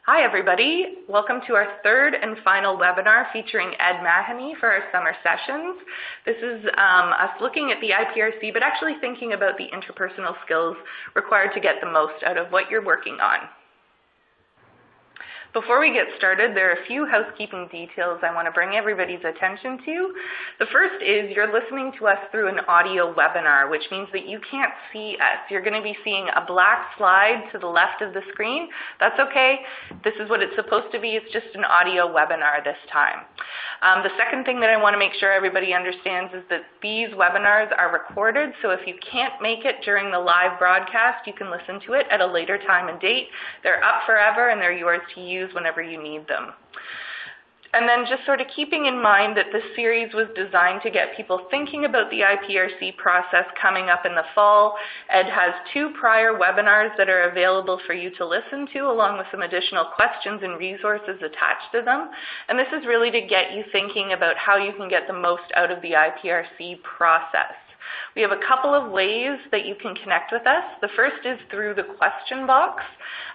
Hi everybody, welcome to our third and final webinar featuring Ed Mahony for our summer sessions. This is us looking at the IPRC, but actually thinking about the interpersonal skills required to get the most out of what you're working on. Before we get started, there are a few housekeeping details I want to bring everybody's attention to. The first is you're listening to us through an audio webinar, which means that you can't see us. You're going to be seeing a black slide to the left of the screen. That's okay. This is what it's supposed to be. It's just an audio webinar this time. The second thing that I want to make sure everybody understands is that these webinars are recorded, so if you can't make it during the live broadcast, you can listen to it at a later time and date. They're up forever and they're yours to use whenever you need them. And then just sort of keeping in mind that this series was designed to get people thinking about the IPRC process coming up in the fall. Ed has 2 prior webinars that are available for you to listen to, along with some additional questions and resources attached to them. And this is really to get you thinking about how you can get the most out of the IPRC process. We have a couple of ways that you can connect with us. The first is through the question box.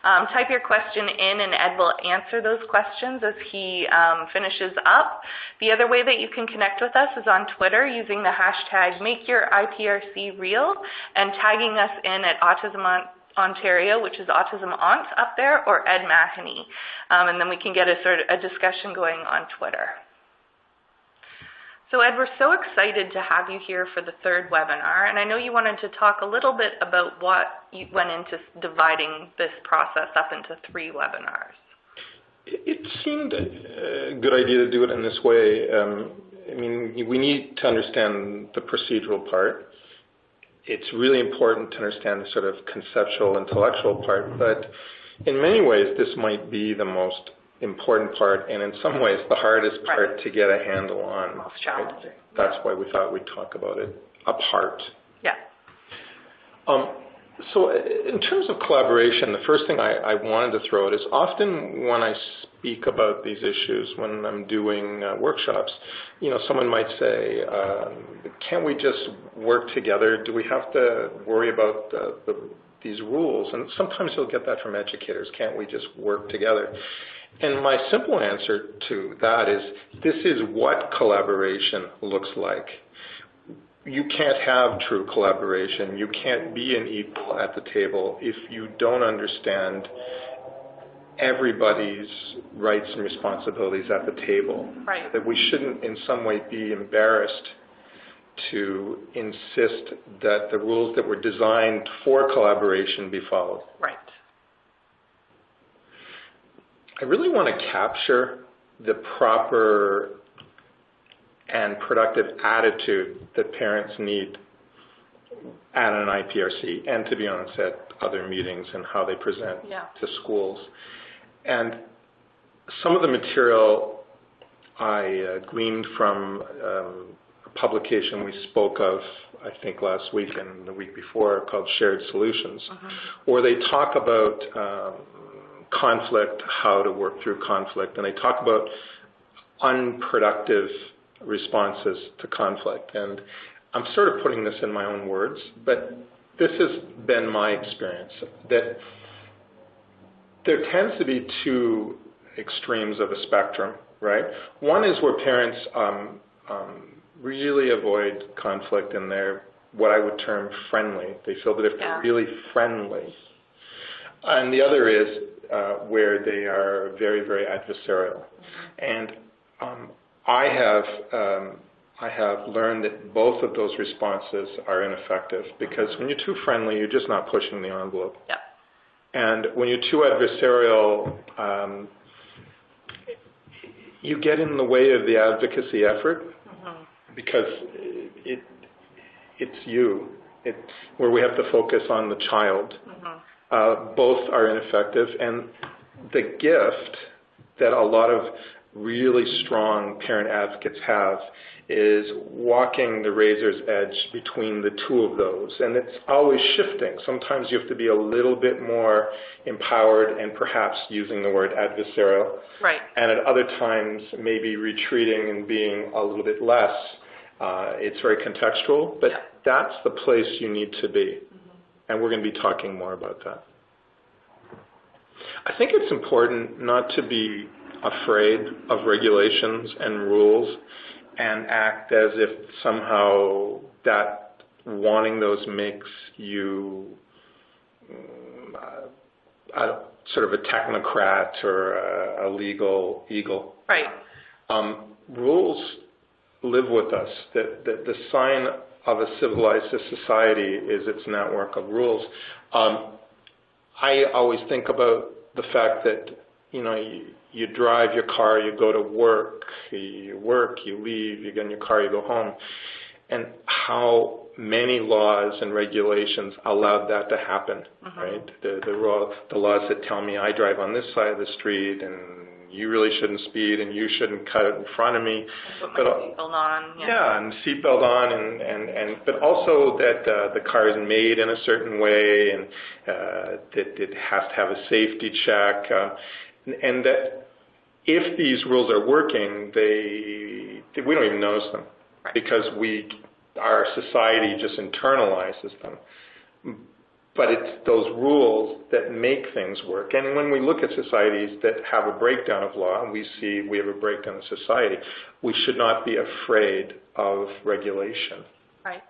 Type your question in and Ed will answer those questions as he finishes up. The other way that you can connect with us is on Twitter using the hashtag #MakeYourIPRCReal and tagging us in at Autism Ontario, which is Autism Aunt up there, or Ed Mahony. And then we can get a discussion going on Twitter. So Ed, we're so excited to have you here for the third webinar, and I know you wanted to talk a little bit about what you went into dividing this process up into 3 webinars. It seemed a good idea to do it in this way. I mean, we need to understand the procedural part. It's really important to understand the sort of conceptual, intellectual part, but in many ways this might be the most important part, and in some ways the hardest part to get a handle on. Most challenging. That's why we thought we'd talk about it apart. Yeah. So in terms of collaboration, the first thing I wanted to throw out is often when I speak about these issues, when I'm doing workshops, you know, someone might say, can't we just work together? Do we have to worry about these rules? And sometimes you'll get that from educators. Can't we just work together? And my simple answer to that is, this is what collaboration looks like. You can't have true collaboration. You can't be an equal at the table if you don't understand everybody's rights and responsibilities at the table. Right. That we shouldn't in some way be embarrassed to insist that the rules that were designed for collaboration be followed. Right. I really want to capture the proper and productive attitude that parents need at an IPRC, and to be honest, at other meetings and how they present to schools. And some of the material I gleaned from a publication we spoke of, I think last week and the week before, called Shared Solutions, where they talk about conflict, how to work through conflict, and they talk about unproductive responses to conflict. And I'm sort of putting this in my own words, but this has been my experience, that there tends to be 2 extremes of a spectrum, right? One is where parents really avoid conflict and they're what I would term friendly. They feel that if they're really friendly. And the other is where they are very, very adversarial. And I have learned that both of those responses are ineffective, because when you're too friendly, you're just not pushing the envelope. Yeah. And when you're too adversarial, you get in the way of the advocacy effort, because it's you. It's where we have to focus on the child. Both are ineffective, and the gift that a lot of really strong parent advocates have is walking the razor's edge between the 2 of those, and it's always shifting. Sometimes you have to be a little bit more empowered and perhaps using the word adversarial, right. And at other times maybe retreating and being a little bit less. It's very contextual, but that's the place you need to be. And we're going to be talking more about that. I think it's important not to be afraid of regulations and rules and act as if somehow that wanting those makes you sort of a technocrat or a legal eagle. Right. Rules live with us. The sign of a civilized society is its network of rules. I always think about the fact that, you drive your car, you go to work, you leave, you get in your car, you go home, and how many laws and regulations allowed that to happen, right? The laws that tell me I drive on this side of the street and you really shouldn't speed and you shouldn't cut it in front of me. Put my seatbelt on. Yeah, and seatbelt on, and but also that the car is made in a certain way and that it has to have a safety check, and that if these rules are working, we don't even notice them, right, because our society just internalizes them. But it's those rules that make things work. And when we look at societies that have a breakdown of law, and we see we have a breakdown of society, we should not be afraid of regulation. Right.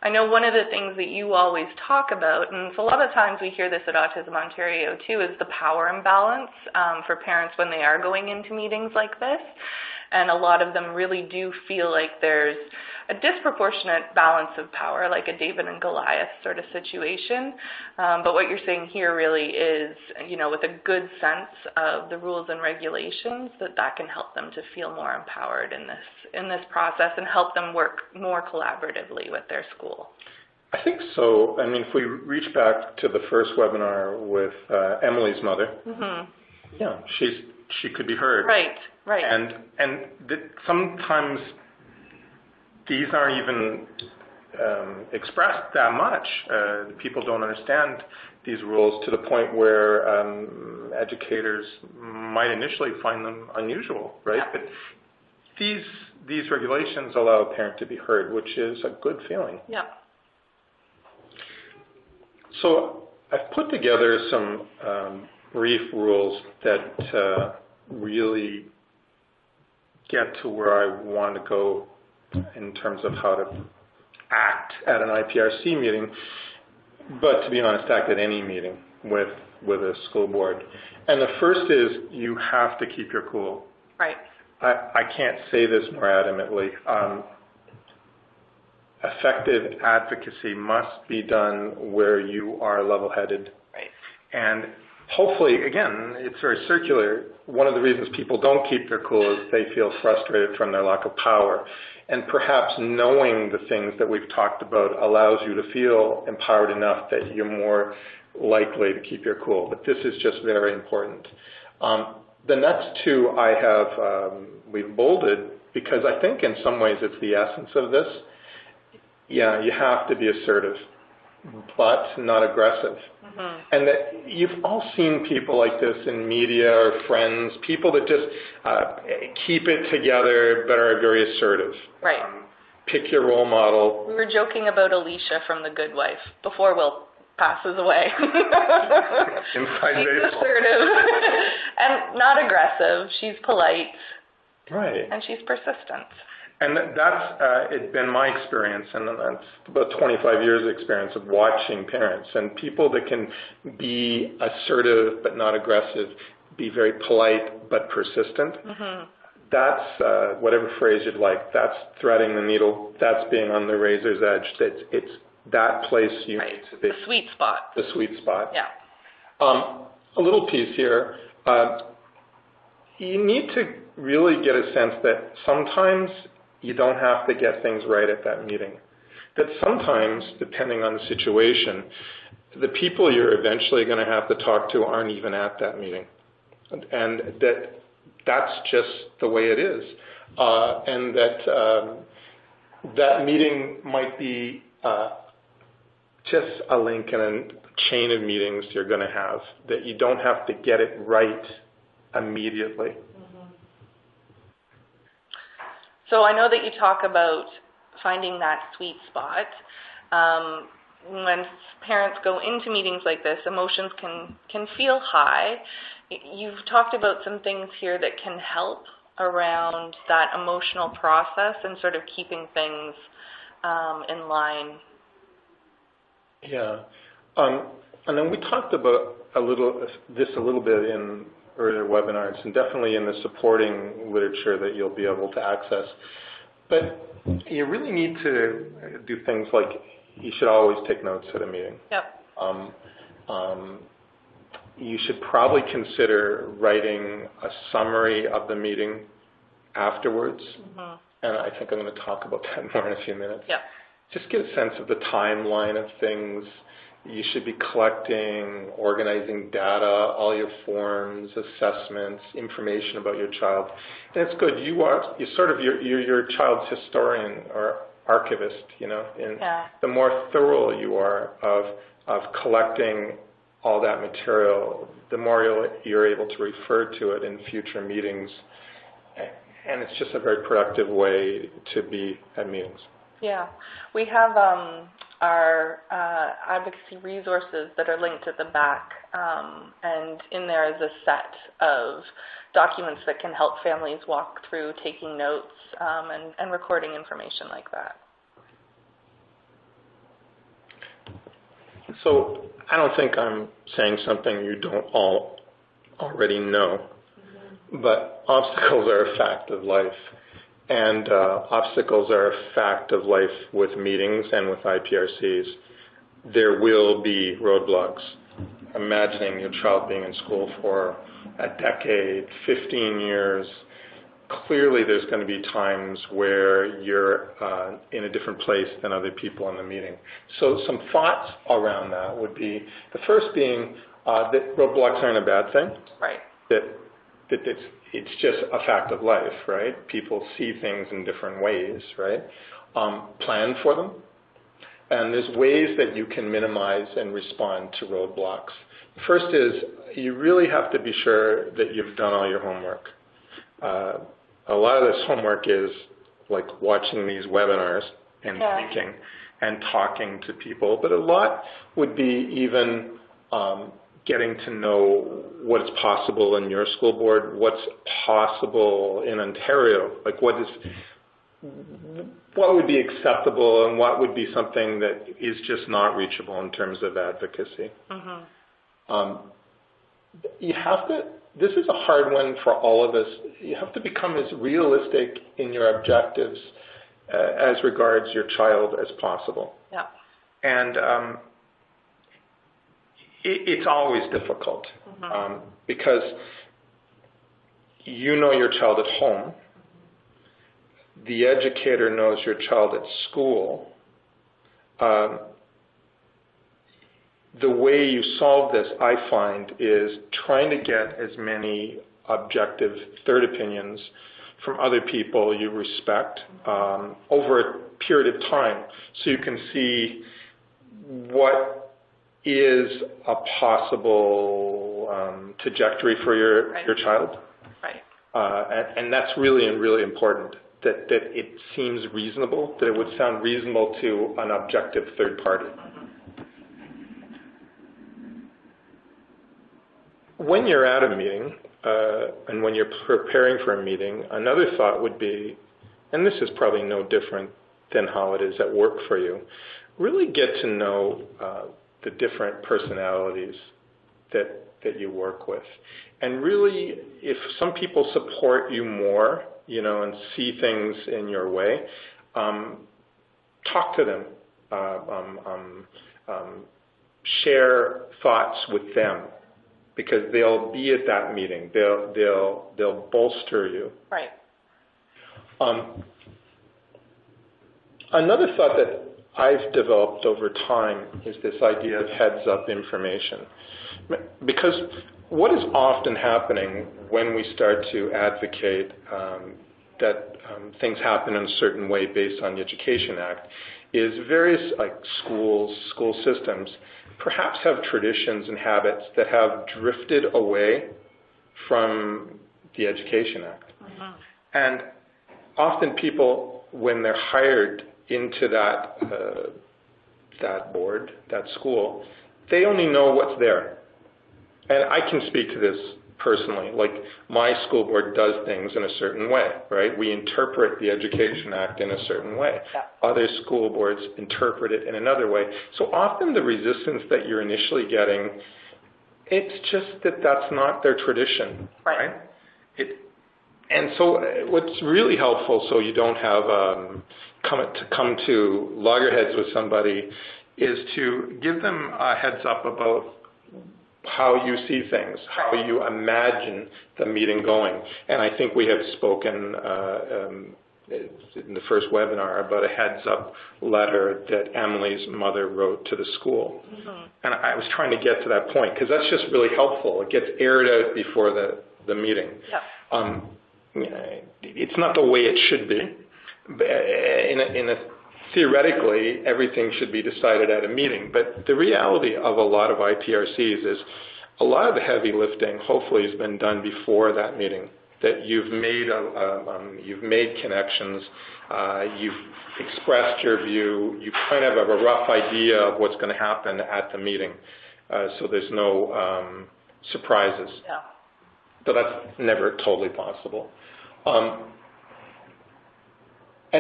I know one of the things that you always talk about, and a lot of times we hear this at Autism Ontario too, is the power imbalance for parents when they are going into meetings like this. And a lot of them really do feel like there's a disproportionate balance of power, like a David and Goliath sort of situation. But what you're saying here really is, with a good sense of the rules and regulations, that can help them to feel more empowered in this process and help them work more collaboratively with their school. I think so. I mean, if we reach back to the first webinar with Emily's mother, yeah, she could be heard. Right. Right. And sometimes these aren't even expressed that much. People don't understand these rules to the point where educators might initially find them unusual, right? Yeah. But these regulations allow a parent to be heard, which is a good feeling. Yeah. So I've put together some brief rules that really get to where I want to go in terms of how to act at an IPRC meeting, but to be honest, act at any meeting with a school board. And the first is you have to keep your cool. Right. I can't say this more adamantly. Effective advocacy must be done where you are level-headed. Right. And hopefully, again, it's very circular. One of the reasons people don't keep their cool is they feel frustrated from their lack of power. And perhaps knowing the things that we've talked about allows you to feel empowered enough that you're more likely to keep your cool. But this is just very important. The next two I have, we've bolded because I think in some ways it's the essence of this. Yeah, you have to be assertive, but not aggressive. And that you've all seen people like this in media or friends, people that just keep it together but are very assertive. Right. Pick your role model. We were joking about Alicia from The Good Wife before Will passes away. Inside She's baseball. assertive and not aggressive. She's polite. Right. And she's persistent. And that's it's been my experience, and that's about 25 years of experience of watching parents and people that can be assertive but not aggressive, be very polite but persistent. That's, whatever phrase you'd like, that's threading the needle, that's being on the razor's edge. It's that place you need to be. The sweet spot. The sweet spot. Yeah. A little piece here. You need to really get a sense that sometimes you don't have to get things right at that meeting. That sometimes, depending on the situation, the people you're eventually going to have to talk to aren't even at that meeting. And that's just the way it is. And that meeting might be just a link in a chain of meetings you're going to have, that you don't have to get it right immediately. So I know that you talk about finding that sweet spot. when parents go into meetings like this, emotions can feel high. You've talked about some things here that can help around that emotional process and sort of keeping things in line. Yeah. And then we talked about a little bit in earlier webinars, and definitely in the supporting literature that you'll be able to access. But you really need to do things like you should always take notes at a meeting. Yep. You should probably consider writing a summary of the meeting afterwards. Mm-hmm. And I think I'm going to talk about that more in a few minutes. Yep. Just get a sense of the timeline of things. You should be collecting, organizing data, all your forms, assessments, information about your child. And it's good. You're sort of your child's historian or archivist, and the more thorough you are of collecting all that material, the more you're able to refer to it in future meetings. And it's just a very productive way to be at meetings. Yeah. We have our advocacy resources that are linked at the back, and in there is a set of documents that can help families walk through taking notes and recording information like that. So I don't think I'm saying something you don't all already know, but obstacles are a fact of life. And obstacles are a fact of life with meetings and with IPRCs. There will be roadblocks. Imagining your child being in school for a decade, 15 years, clearly there's going to be times where you're in a different place than other people in the meeting. So some thoughts around that would be, the first being that roadblocks aren't a bad thing. Right. That it's just a fact of life, right? People see things in different ways, right? Plan for them. And there's ways that you can minimize and respond to roadblocks. First is you really have to be sure that you've done all your homework. A lot of this homework is like watching these webinars and thinking and talking to people, but a lot would be even getting to know what's possible in your school board, what's possible in Ontario, like what would be acceptable and what would be something that is just not reachable in terms of advocacy. Mm-hmm. You have to, this is a hard one for all of us, you have to become as realistic in your objectives as regards your child as possible. Yeah. And it's always difficult because you know your child at home, the educator knows your child at school. The way you solve this, I find, is trying to get as many objective third opinions from other people you respect over a period of time, so you can see what is a possible trajectory for your child. Right. And that's really important, that it seems reasonable, that it would sound reasonable to an objective third party. When you're at a meeting, and when you're preparing for a meeting, another thought would be, and this is probably no different than how it is at work for you, really get to know the different personalities that you work with. And really, if some people support you more, and see things in your way, talk to them. Share thoughts with them, because they'll be at that meeting. They'll bolster you. Right. Another thought that I've developed over time is this idea of heads-up information. Because what is often happening when we start to advocate that things happen in a certain way based on the Education Act is various school systems perhaps have traditions and habits that have drifted away from the Education Act. Mm-hmm. And often people, when they're hired into that that board, that school, they only know what's there. And I can speak to this personally. Like, my school board does things in a certain way, right? We interpret the Education Act in a certain way. Yeah. Other school boards interpret it in another way. So often the resistance that you're initially getting, it's just that that's not their tradition, right? And so what's really helpful, so you don't have come to loggerheads with somebody, is to give them a heads up about how you see things, how you imagine the meeting going. And I think we have spoken in the first webinar about a heads-up letter that Emily's mother wrote to the school. Mm-hmm. And I was trying to get to that point, because that's just really helpful. It gets aired out before the meeting. Yep. It's not the way it should be. Theoretically, everything should be decided at a meeting, but the reality of a lot of IPRCs is a lot of the heavy lifting hopefully has been done before that meeting. That you've made connections, you've expressed your view, you kind of have a rough idea of what's going to happen at the meeting, so there's no surprises. Yeah. So that's never totally possible. And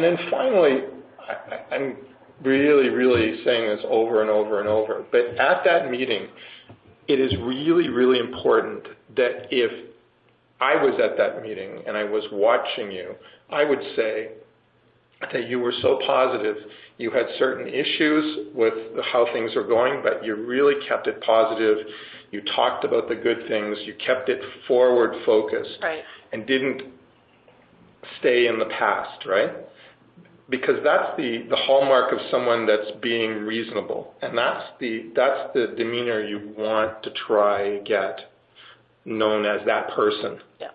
then finally, I'm really, really saying this over and over and over, but at that meeting, it is really, really important that if I was at that meeting and I was watching you, I would say that you were so positive. You had certain issues with how things are going, but you really kept it positive. You talked about the good things. You kept it forward focused, right, and didn't stay in the past, right? Because that's the hallmark of someone that's being reasonable, and that's the demeanor you want to try get known as that person. Yeah.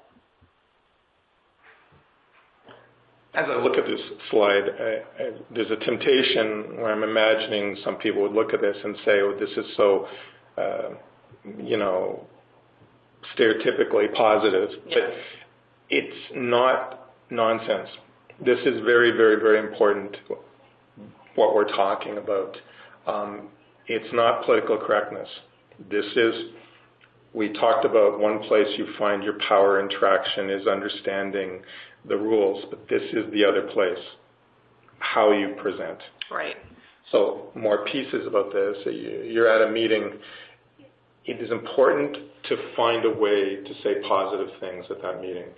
As I look at this slide, there's a temptation where I'm imagining some people would look at this and say, "Oh, this is so, stereotypically positive." Yeah. But it's not nonsense. This is very, very, very important, what we're talking about. It's not political correctness. We talked about one place you find your power and traction is understanding the rules, but this is the other place, how you present. Right. So more pieces about this. You're at a meeting. It is important to find a way to say positive things at that meeting.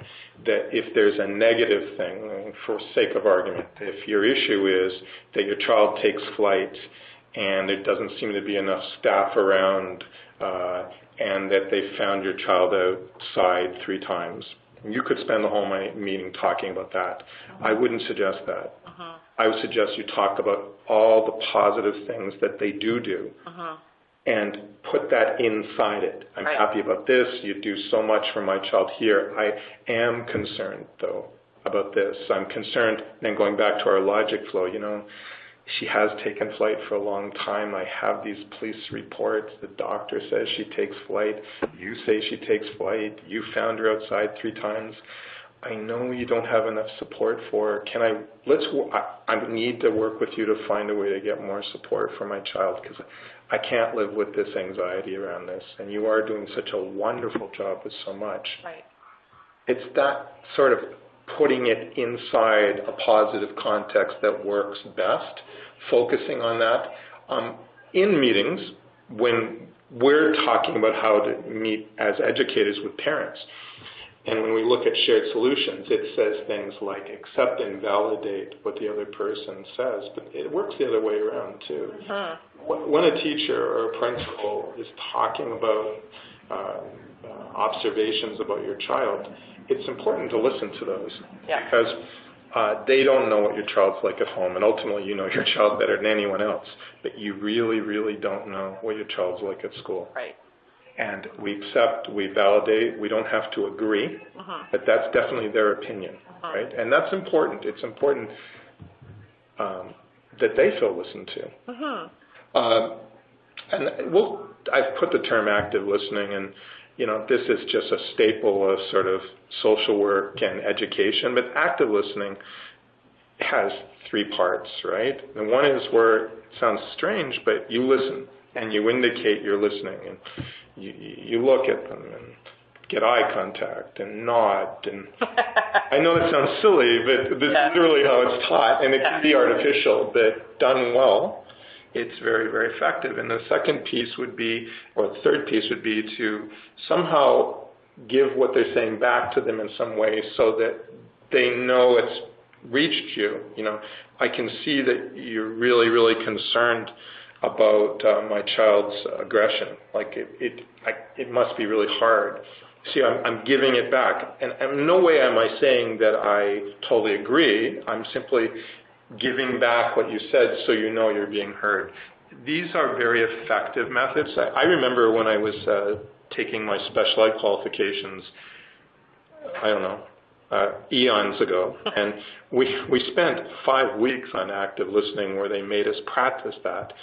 That if there's a negative thing, for sake of argument, if your issue is that your child takes flight and there doesn't seem to be enough staff around, and that they found your child outside 3 times, you could spend the whole meeting talking about that. I wouldn't suggest that. I would suggest you talk about all the positive things that they do. And put that inside it. I'm happy about this. You do so much for my child here. I am concerned, though, about this. I'm concerned, and going back to our logic flow, she has taken flight for a long time. I have these police reports. The doctor says she takes flight. You say she takes flight. You found her outside 3 times. I know you don't have enough support for her. I need to work with you to find a way to get more support for my child, because I can't live with this anxiety around this, and you are doing such a wonderful job with so much. Right. It's that sort of putting it inside a positive context that works best, focusing on that. In meetings, when we're talking about how to meet as educators with parents, and when we look at shared solutions, it says things like accept and validate what the other person says, but it works the other way around too. When a teacher or a principal is talking about observations about your child, it's important to listen to those, because they don't know what your child's like at home, and ultimately you know your child better than anyone else, but you really, really don't know what your child's like at school. Right. And we accept, we validate, we don't have to agree, but that's definitely their opinion, right? And that's important. It's important that they feel listened to. I've put the term active listening, and this is just a staple of sort of social work and education, but active listening has three parts, right? And one is where it sounds strange, but you listen and you indicate you're listening, and you look at them and get eye contact and nod. And I know that sounds silly, but this is literally how it's taught, and it can be artificial, but done well, it's very, very effective. And the second piece would be, or the third piece would be to somehow give what they're saying back to them in some way so that they know it's reached you. You know, I can see that you're really, really concerned about my child's aggression. Like it must be really hard. See, I'm giving it back, and in no way am I saying that I totally agree. I'm simply giving back what you said so you know you're being heard. These are very effective methods. I remember when I was taking my special ed qualifications, I don't know, eons ago, and we spent 5 weeks on active listening where they made us practice that.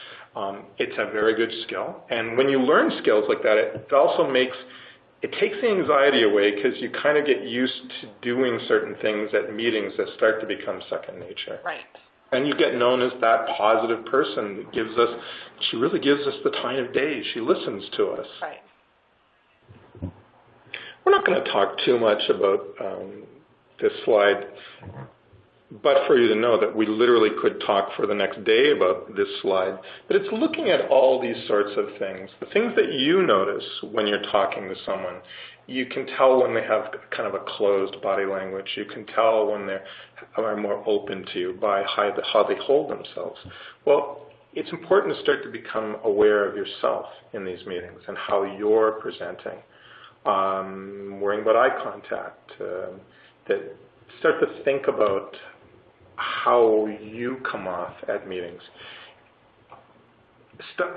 It's a very good skill, and when you learn skills like that, it also takes the anxiety away because you kind of get used to doing certain things at meetings that start to become second nature. Right. And you get known as that positive person that she really gives us the time of day. She listens to us. Right. We're not going to talk too much about this slide, but for you to know that we literally could talk for the next day about this slide. But it's looking at all these sorts of things, the things that you notice when you're talking to someone. You can tell when they have kind of a closed body language. You can tell when they are more open to you by how they hold themselves. Well, it's important to start to become aware of yourself in these meetings and how you're presenting. Worrying about eye contact, that start to think about how you come off at meetings.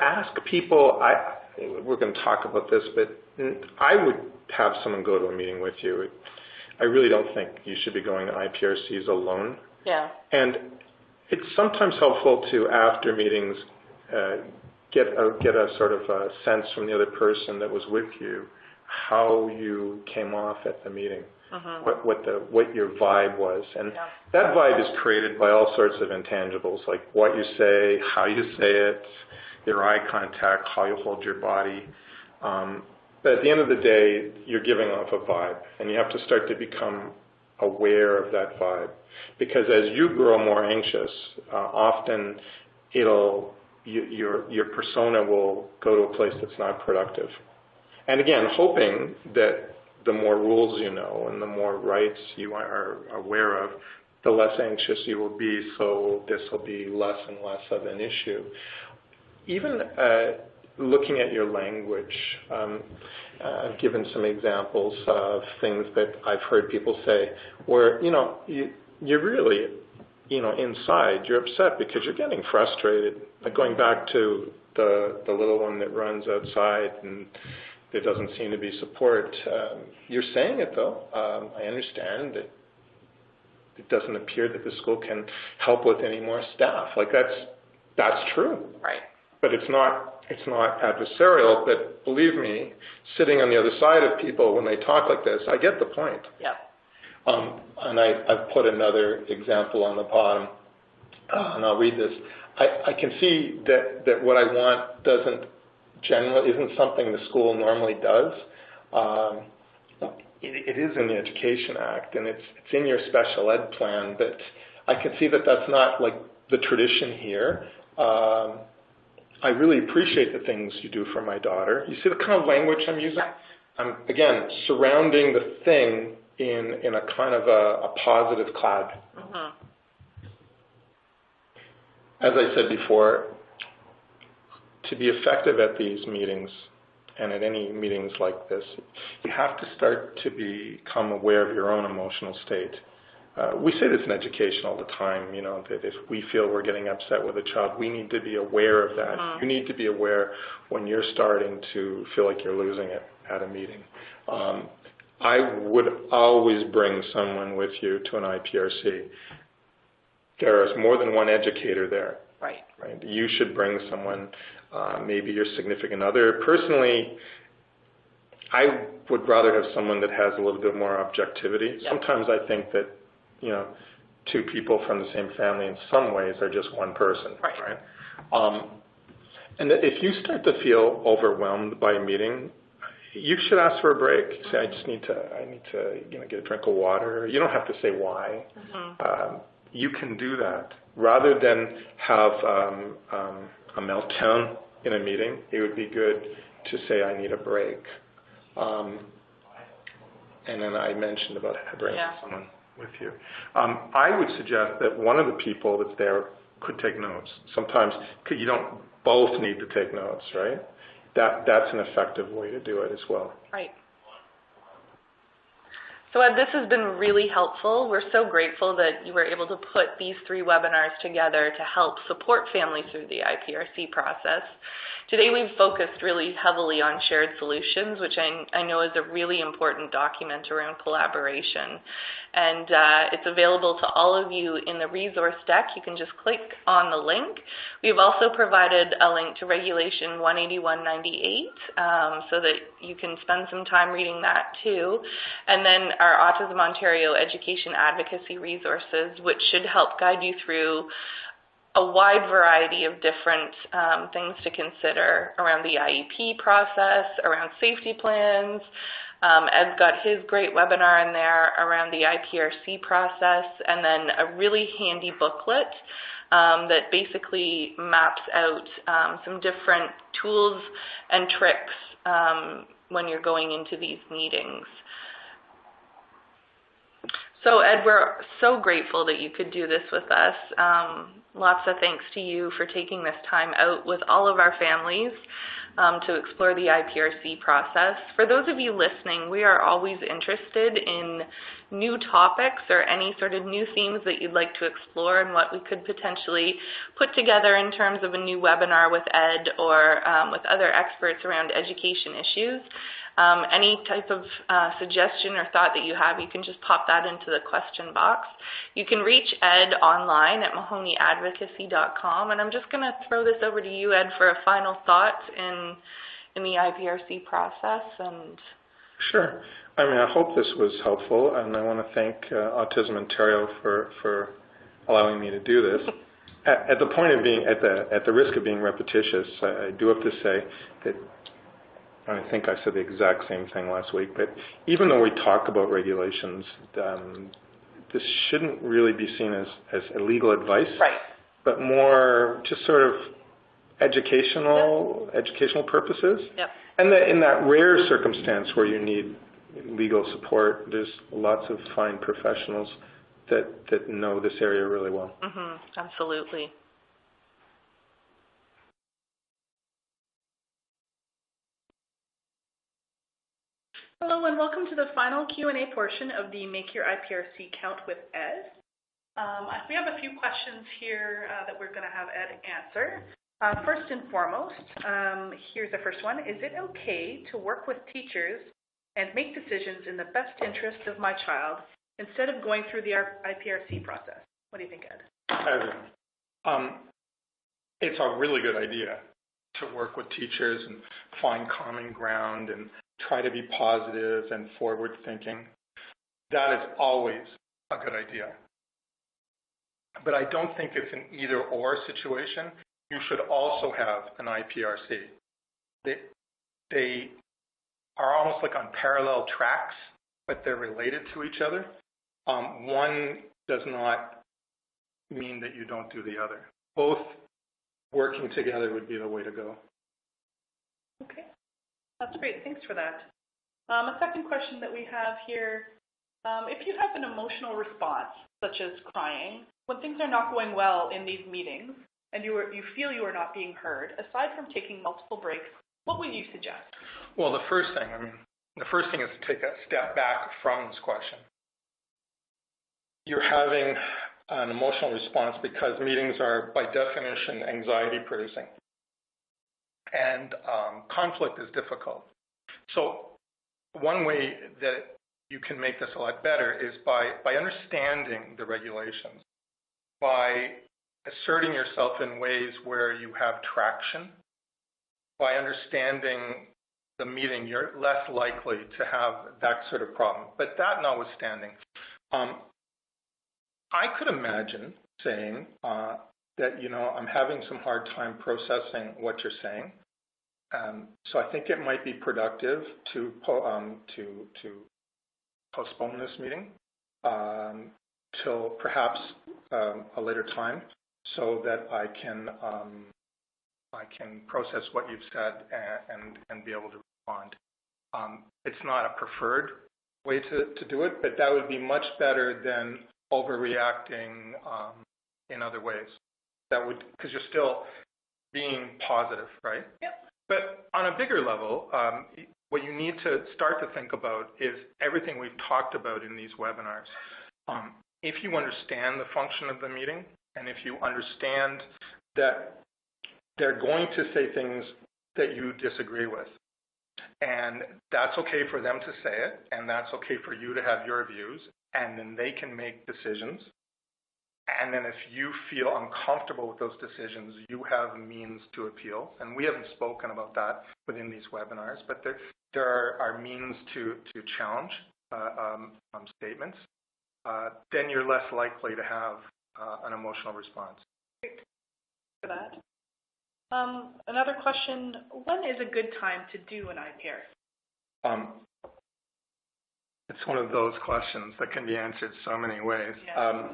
Ask people, we're going to talk about this, but I would have someone go to a meeting with you. I really don't think you should be going to IPRCs alone. Yeah. And it's sometimes helpful to, after meetings, get a sort of a sense from the other person that was with you how you came off at the meeting, what your vibe was. And that vibe is created by all sorts of intangibles, like what you say, how you say it, your eye contact, how you hold your body. But at the end of the day, you're giving off a vibe, and you have to start to become aware of that vibe. Because as you grow more anxious, often your persona will go to a place that's not productive. And again, hoping that the more rules you know and the more rights you are aware of, the less anxious you will be, so this will be less and less of an issue. Even looking at your language, I've given some examples of things that I've heard people say where, you're really, inside, you're upset because you're getting frustrated. Like going back to the little one that runs outside and there doesn't seem to be support. You're saying it though. I understand that it doesn't appear that the school can help with any more staff. Like that's true. Right. But it's not adversarial. But believe me, sitting on the other side of people when they talk like this, I get the point. Yeah. And I've put another example on the bottom, and I'll read this. I can see that what I want isn't something the school normally does. It is in the Education Act, and it's in your special ed plan, but I can see that that's not like the tradition here. I really appreciate the things you do for my daughter. You see the kind of language I'm using? I'm, again, surrounding the thing in a kind of a positive cloud. As I said before, to be effective at these meetings and at any meetings like this, you have to start to become aware of your own emotional state. We say this in education all the time, that if we feel we're getting upset with a child, we need to be aware of that. You need to be aware when you're starting to feel like you're losing it at a meeting. I would always bring someone with you to an IPRC. There is more than one educator there. Right. You should bring someone, maybe your significant other. Personally, I would rather have someone that has a little bit more objectivity. Yep. Sometimes I think that, two people from the same family in some ways are just one person, right? And if you start to feel overwhelmed by a meeting, you should ask for a break. Say, I need to, get a drink of water. You don't have to say why. You can do that rather than have a meltdown in a meeting. It would be good to say, I need a break. And then I mentioned about bringing someone with you. I would suggest that one of the people that's there could take notes. Sometimes you don't both need to take notes, right? That's an effective way to do it as well. Right. So Ed, this has been really helpful. We're so grateful that you were able to put these 3 webinars together to help support families through the IPRC process. Today we've focused really heavily on shared solutions, which I know is a really important document around collaboration. And it's available to all of you in the resource deck. You can just click on the link. We've also provided a link to Regulation 18198 so that you can spend some time reading that too. And then our Autism Ontario education advocacy resources, which should help guide you through a wide variety of different things to consider around the IEP process, around safety plans. Ed's got his great webinar in there around the IPRC process, and then a really handy booklet that basically maps out some different tools and tricks when you're going into these meetings. So Ed, we're so grateful that you could do this with us. Lots of thanks to you for taking this time out with all of our families to explore the IPRC process. For those of you listening, we are always interested in new topics or any sort of new themes that you'd like to explore and what we could potentially put together in terms of a new webinar with Ed or with other experts around education issues. Any type of suggestion or thought that you have, you can just pop that into the question box. You can reach Ed online at mahonyadvocacy.com, and I'm just going to throw this over to you, Ed, for a final thought in the IPRC process. And Sure. I hope this was helpful, and I want to thank Autism Ontario for allowing me to do this. At the point of being, at the risk of being repetitious, I do have to say that I think I said the exact same thing last week, but even though we talk about regulations, this shouldn't really be seen as legal advice, right, but more just sort of educational purposes. Yep. And in that rare circumstance where you need legal support, there's lots of fine professionals that know this area really well. Absolutely. Hello and welcome to the final Q&A portion of the Make Your IPRC Count with Ed. We have a few questions here that we're going to have Ed answer. First and foremost, here's the first one. Is it okay to work with teachers and make decisions in the best interest of my child instead of going through the IPRC process? What do you think, Ed? It's a really good idea to work with teachers and find common ground and try to be positive and forward-thinking. That is always a good idea. But I don't think it's an either-or situation. You should also have an IPRC. They are almost like on parallel tracks, but they're related to each other. One does not mean that you don't do the other. Both working together would be the way to go. Okay. That's great. Thanks for that. A second question that we have here, if you have an emotional response, such as crying, when things are not going well in these meetings and you feel you are not being heard, aside from taking multiple breaks, what would you suggest? Well, the first thing is to take a step back from this question. You're having an emotional response because meetings are, by definition, anxiety-producing. And conflict is difficult. So one way that you can make this a lot better is by understanding the regulations, by asserting yourself in ways where you have traction. By understanding the meeting, you're less likely to have that sort of problem. But that notwithstanding, I could imagine saying that, I'm having some hard time processing what you're saying. So I think it might be productive to postpone this meeting till perhaps a later time, so that I can process what you've said and be able to respond. It's not a preferred way to do it, but that would be much better than overreacting in other ways. That would, because you're still being positive, right? Yep. But on a bigger level, what you need to start to think about is everything we've talked about in these webinars. If you understand the function of the meeting, and if you understand that they're going to say things that you disagree with, and that's okay for them to say it, and that's okay for you to have your views, and then they can make decisions. And then if you feel uncomfortable with those decisions, you have a means to appeal. And we haven't spoken about that within these webinars, but there are means to challenge statements. Then you're less likely to have an emotional response. Great for that. Another question, when is a good time to do an IPRC? It's one of those questions that can be answered so many ways. Yeah.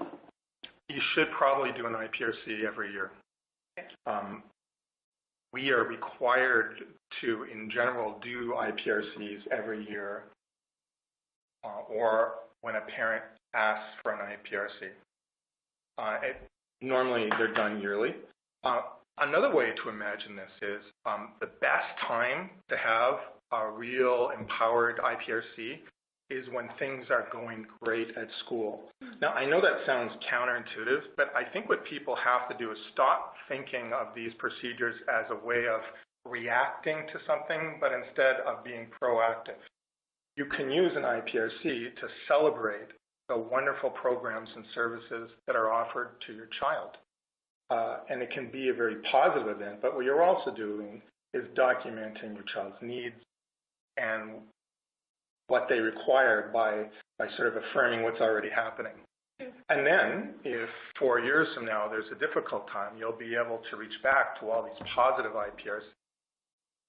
You should probably do an IPRC every year. Okay. We are required to, in general, do IPRCs every year, or when a parent asks for an IPRC. Normally, they're done yearly. Another way to imagine this is the best time to have a real empowered IPRC is when things are going great at school. Now, I know that sounds counterintuitive, but I think what people have to do is stop thinking of these procedures as a way of reacting to something, but instead of being proactive. You can use an IPRC to celebrate the wonderful programs and services that are offered to your child. And it can be a very positive event, but what you're also doing is documenting your child's needs and what they require by sort of affirming what's already happening. And then, if 4 years from now there's a difficult time, you'll be able to reach back to all these positive IPRs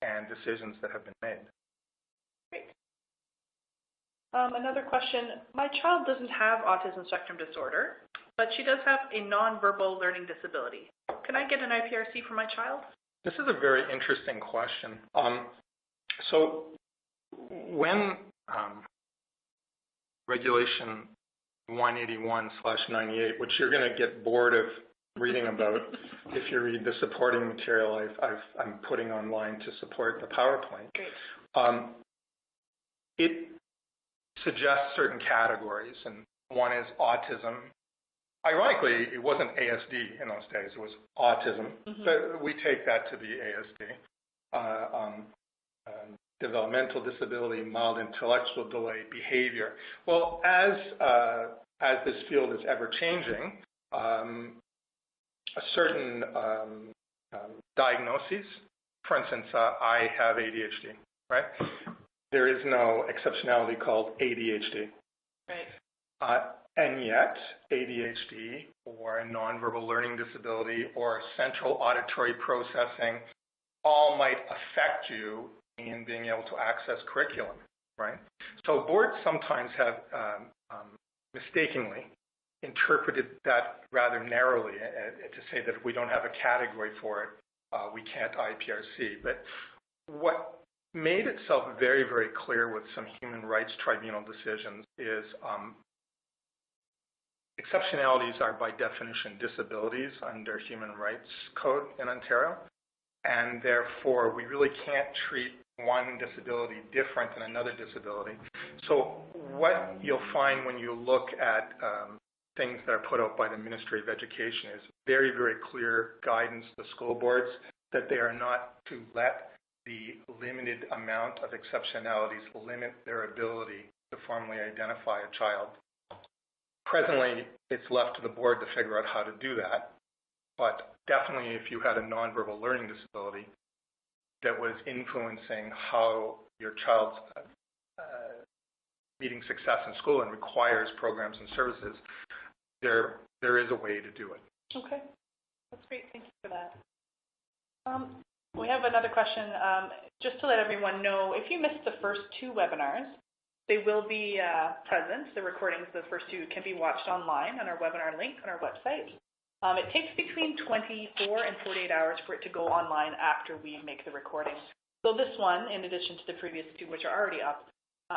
and decisions that have been made. Great. Another question, my child doesn't have autism spectrum disorder, but she does have a nonverbal learning disability. Can I get an IPRC for my child? This is a very interesting question. So when Regulation 181/98, which you're going to get bored of reading about if you read the supporting material I'm putting online to support the PowerPoint. Great. It suggests certain categories, and one is autism. Ironically, it wasn't ASD in those days, it was autism, but we take that to be ASD. Developmental disability, mild intellectual delay, behavior. Well, as this field is ever changing, certain diagnoses, for instance, I have ADHD, right? There is no exceptionality called ADHD. Right. And yet, ADHD or a nonverbal learning disability or central auditory processing all might affect you in being able to access curriculum, right? So boards sometimes have mistakenly interpreted that rather narrowly to say that if we don't have a category for it, we can't IPRC. But what made itself very, very clear with some human rights tribunal decisions is exceptionalities are by definition disabilities under Human Rights Code in Ontario, and therefore we really can't treat one disability different than another disability. So what you'll find when you look at things that are put out by the Ministry of Education is very, very clear guidance to school boards that they are not to let the limited amount of exceptionalities limit their ability to formally identify a child. Presently, it's left to the board to figure out how to do that, but definitely if you had a nonverbal learning disability that was influencing how your child's meeting success in school and requires programs and services, there is a way to do it. Okay, that's great. Thank you for that. We have another question. Just to let everyone know, if you missed the first two webinars, they will be present. The recordings of the first two can be watched online on our webinar link on our website. It takes between 24 and 48 hours for it to go online after we make the recording. So this one, in addition to the previous two, which are already up,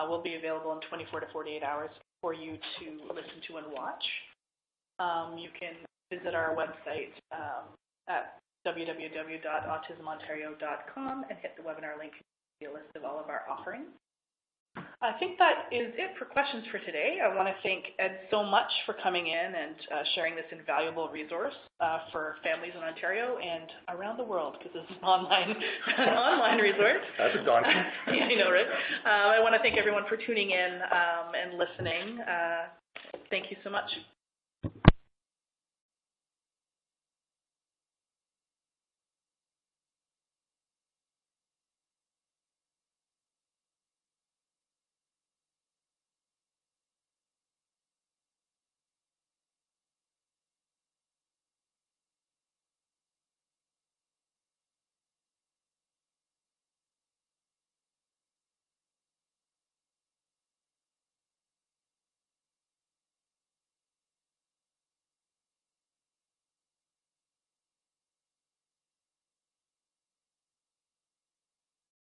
will be available in 24 to 48 hours for you to listen to and watch. You can visit our website at www.autismontario.com and hit the webinar link to see a list of all of our offerings. I think that is it for questions for today. I want to thank Ed so much for coming in and sharing this invaluable resource for families in Ontario and around the world, because this is an online resource. That's a daunting. Yeah, I know, right? I want to thank everyone for tuning in and listening. Thank you so much.